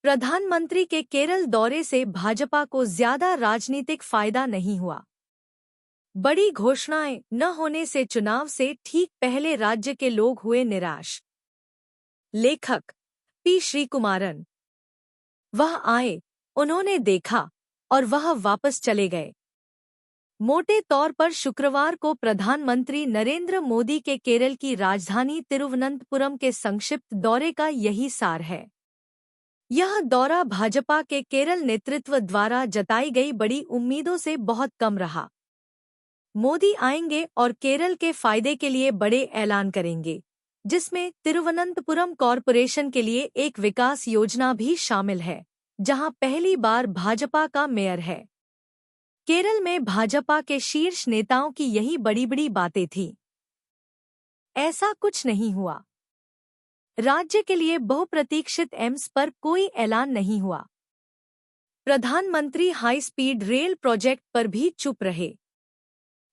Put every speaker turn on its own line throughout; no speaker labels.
प्रधानमंत्री के केरल दौरे से भाजपा को ज्यादा राजनीतिक फायदा नहीं हुआ। बड़ी घोषणाएं न होने से चुनाव से ठीक पहले राज्य के लोग हुए निराश। लेखक पी श्रीकुमारन। वह आए, उन्होंने देखा और वह वापस चले गए। मोटे तौर पर शुक्रवार को प्रधानमंत्री नरेंद्र मोदी के केरल की राजधानी तिरुवनंतपुरम के संक्षिप्त दौरे का यही सार है। यह दौरा भाजपा के केरल नेतृत्व द्वारा जताई गई बड़ी उम्मीदों से बहुत कम रहा। मोदी आएंगे और केरल के फायदे के लिए बड़े ऐलान करेंगे, जिसमें तिरुवनंतपुरम कॉरपोरेशन के लिए एक विकास योजना भी शामिल है, जहां पहली बार भाजपा का मेयर है। केरल में भाजपा के शीर्ष नेताओं की यही बड़ी बड़ी बातें थीं। ऐसा कुछ नहीं हुआ। राज्य के लिए बहुप्रतीक्षित एम्स पर कोई ऐलान नहीं हुआ। प्रधानमंत्री हाई स्पीड रेल प्रोजेक्ट पर भी चुप रहे।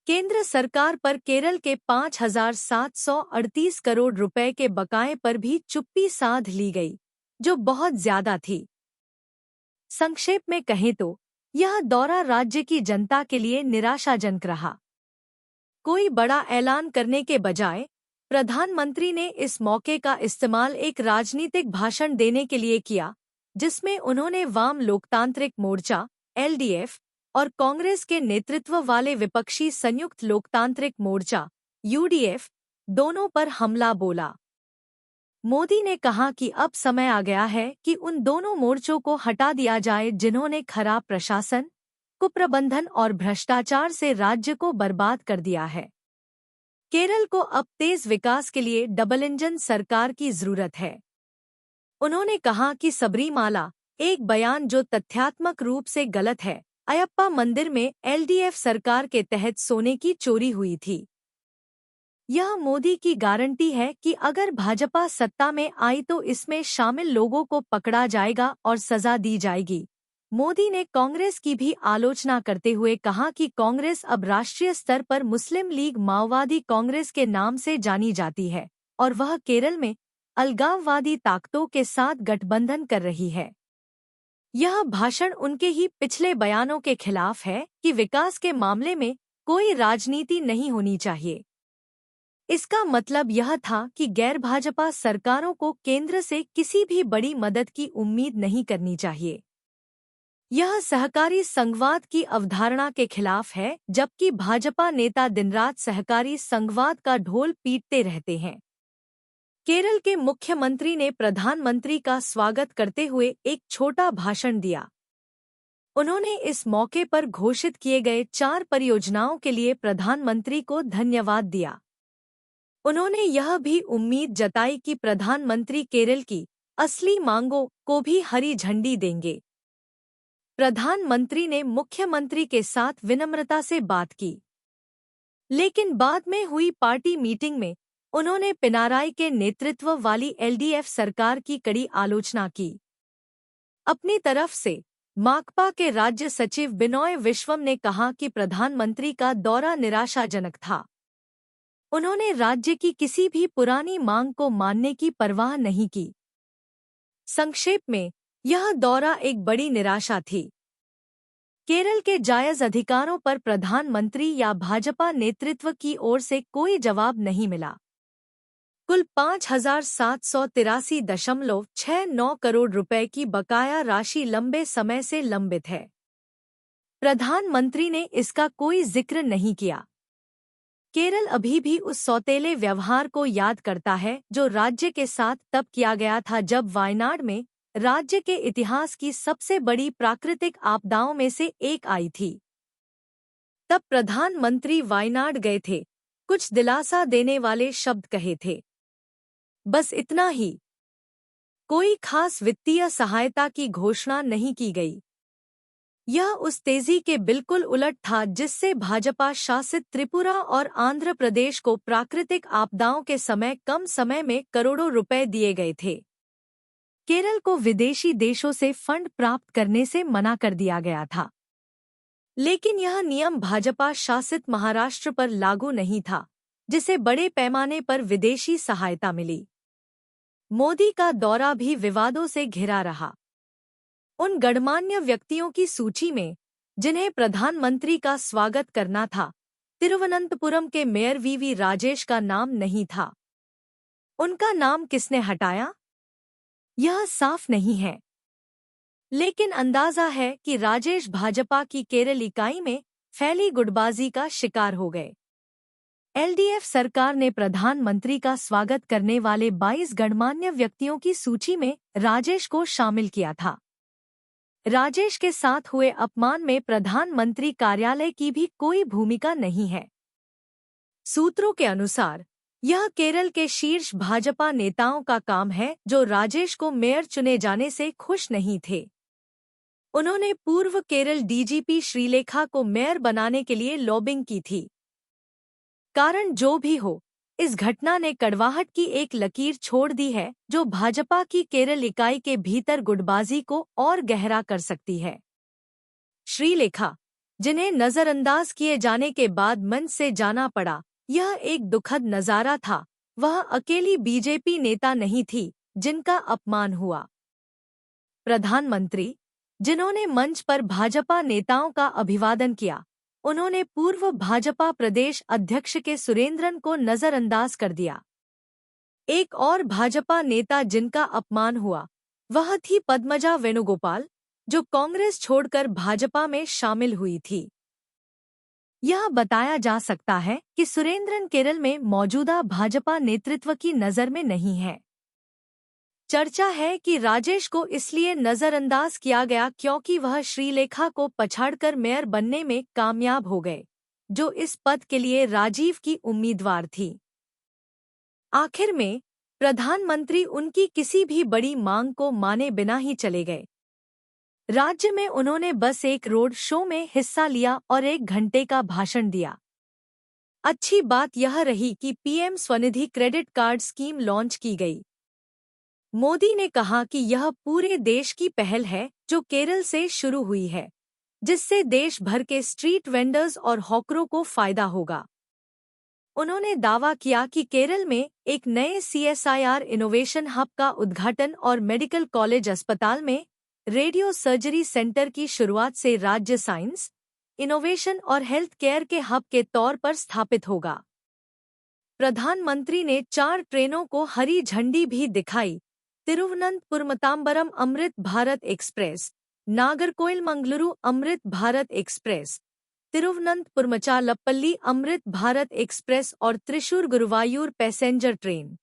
केंद्र सरकार पर केरल के 5,738 करोड़ रुपए के बकाये पर भी चुप्पी साध ली गई, जो बहुत ज्यादा थी। संक्षेप में कहें तो यह दौरा राज्य की जनता के लिए निराशाजनक रहा। कोई बड़ा ऐलान करने के बजाय प्रधानमंत्री ने इस मौके का इस्तेमाल एक राजनीतिक भाषण देने के लिए किया, जिसमें उन्होंने वाम लोकतांत्रिक मोर्चा (LDF) और कांग्रेस के नेतृत्व वाले विपक्षी संयुक्त लोकतांत्रिक मोर्चा (UDF) दोनों पर हमला बोला। मोदी ने कहा कि अब समय आ गया है कि उन दोनों मोर्चों को हटा दिया जाए जिन्होंने खराब प्रशासन, कुप्रबंधन और भ्रष्टाचार से राज्य को बर्बाद कर दिया है। केरल को अब तेज विकास के लिए डबल इंजन सरकार की जरूरत है। उन्होंने कहा कि सबरीमाला, एक बयान जो तथ्यात्मक रूप से गलत है, अयप्पा मंदिर में LDF सरकार के तहत सोने की चोरी हुई थी। यह मोदी की गारंटी है कि अगर भाजपा सत्ता में आई तो इसमें शामिल लोगों को पकड़ा जाएगा और सजा दी जाएगी। मोदी ने कांग्रेस की भी आलोचना करते हुए कहा कि कांग्रेस अब राष्ट्रीय स्तर पर मुस्लिम लीग माओवादी कांग्रेस के नाम से जानी जाती है और वह केरल में अलगाववादी ताकतों के साथ गठबंधन कर रही है। यह भाषण उनके ही पिछले बयानों के खिलाफ है कि विकास के मामले में कोई राजनीति नहीं होनी चाहिए। इसका मतलब यह था कि गैर भाजपा सरकारों को केंद्र से किसी भी बड़ी मदद की उम्मीद नहीं करनी चाहिए। यह सहकारी संघवाद की अवधारणा के खिलाफ है, जबकि भाजपा नेता दिनरात सहकारी संघवाद का ढोल पीटते रहते हैं। केरल के मुख्यमंत्री ने प्रधानमंत्री का स्वागत करते हुए एक छोटा भाषण दिया। उन्होंने इस मौके पर घोषित किए गए 4 परियोजनाओं के लिए प्रधानमंत्री को धन्यवाद दिया। उन्होंने यह भी उम्मीद जताई कि प्रधानमंत्री केरल की असली मांगों को भी हरी झंडी देंगे। प्रधानमंत्री ने मुख्यमंत्री के साथ विनम्रता से बात की, लेकिन बाद में हुई पार्टी मीटिंग में उन्होंने पिनाराई के नेतृत्व वाली LDF सरकार की कड़ी आलोचना की। अपनी तरफ से माकपा के राज्य सचिव बिनोय विश्वम ने कहा कि प्रधानमंत्री का दौरा निराशाजनक था। उन्होंने राज्य की किसी भी पुरानी मांग को मानने की परवाह नहीं की। संक्षेप में, यह दौरा एक बड़ी निराशा थी। केरल के जायज अधिकारों पर प्रधानमंत्री या भाजपा नेतृत्व की ओर से कोई जवाब नहीं मिला। कुल 5,783.69 करोड़ रुपए की बकाया राशि लंबे समय से लंबित है। प्रधानमंत्री ने इसका कोई जिक्र नहीं किया। केरल अभी भी उस सौतेले व्यवहार को याद करता है जो राज्य के साथ तब किया गया था जब वायनाड में राज्य के इतिहास की सबसे बड़ी प्राकृतिक आपदाओं में से एक आई थी। तब प्रधानमंत्री वायनाड गए थे, कुछ दिलासा देने वाले शब्द कहे थे, बस इतना ही। कोई खास वित्तीय सहायता की घोषणा नहीं की गई। यह उस तेजी के बिल्कुल उलट था जिससे भाजपा शासित त्रिपुरा और आंध्र प्रदेश को प्राकृतिक आपदाओं के समय कम समय में करोड़ों रुपए दिए गए थे। केरल को विदेशी देशों से फंड प्राप्त करने से मना कर दिया गया था, लेकिन यह नियम भाजपा शासित महाराष्ट्र पर लागू नहीं था, जिसे बड़े पैमाने पर विदेशी सहायता मिली। मोदी का दौरा भी विवादों से घिरा रहा। उन गणमान्य व्यक्तियों की सूची में जिन्हें प्रधानमंत्री का स्वागत करना था, तिरुवनंतपुरम के मेयर वीवी राजेश का नाम नहीं था। उनका नाम किसने हटाया, यह साफ नहीं है, लेकिन अंदाजा है कि राजेश भाजपा की केरल इकाई में फैली गुटबाजी का शिकार हो गए। एलडीएफ सरकार ने प्रधानमंत्री का स्वागत करने वाले 22 गणमान्य व्यक्तियों की सूची में राजेश को शामिल किया था। राजेश के साथ हुए अपमान में प्रधानमंत्री कार्यालय की भी कोई भूमिका नहीं है। सूत्रों के अनुसार यह केरल के शीर्ष भाजपा नेताओं का काम है जो राजेश को मेयर चुने जाने से खुश नहीं थे। उन्होंने पूर्व केरल डीजीपी श्रीलेखा को मेयर बनाने के लिए लॉबिंग की थी। कारण जो भी हो, इस घटना ने कड़वाहट की एक लकीर छोड़ दी है जो भाजपा की केरल इकाई के भीतर गुटबाजी को और गहरा कर सकती है। श्रीलेखा, जिन्हें नजरअंदाज किए जाने के बाद मंच से जाना पड़ा, यह एक दुखद नजारा था। वह अकेली बीजेपी नेता नहीं थी जिनका अपमान हुआ। प्रधानमंत्री, जिन्होंने मंच पर भाजपा नेताओं का अभिवादन किया, उन्होंने पूर्व भाजपा प्रदेश अध्यक्ष के सुरेंद्रन को नजरअंदाज कर दिया। एक और भाजपा नेता जिनका अपमान हुआ वह थी पद्मजा वेणुगोपाल, जो कांग्रेस छोड़कर भाजपा में शामिल हुई थी। यह बताया जा सकता है कि सुरेंद्रन केरल में मौजूदा भाजपा नेतृत्व की नज़र में नहीं है। चर्चा है कि राजेश को इसलिए नजरअंदाज किया गया क्योंकि वह श्रीलेखा को पछाड़कर मेयर बनने में कामयाब हो गए, जो इस पद के लिए राजीव की उम्मीदवार थी। आखिर में प्रधानमंत्री उनकी किसी भी बड़ी मांग को माने बिना ही चले गए। राज्य में उन्होंने बस एक रोड शो में हिस्सा लिया और 1 घंटे का भाषण दिया। अच्छी बात यह रही कि PM Svanidhi credit card scheme launch की गई। मोदी ने कहा कि यह पूरे देश की पहल है जो केरल से शुरू हुई है, जिससे देश भर के स्ट्रीट वेंडर्स और हॉकरों को फायदा होगा। उन्होंने दावा किया कि केरल में एक नए CSIR इनोवेशन हब का उद्घाटन और मेडिकल कॉलेज अस्पताल में रेडियो सर्जरी सेंटर की शुरुआत से राज्य साइंस, इनोवेशन और हेल्थ केयर के हब के तौर पर स्थापित होगा। प्रधानमंत्री ने 4 ट्रेनों को हरी झंडी भी दिखाई। Thiruvananthapuram Amrit Bharat express, Nagercoil Mangaluru Amrit Bharat express, Thiruvananthapuram लप्पल्ली Amrit Bharat express और त्रिशूर गुरुवायूर पैसेंजर ट्रेन।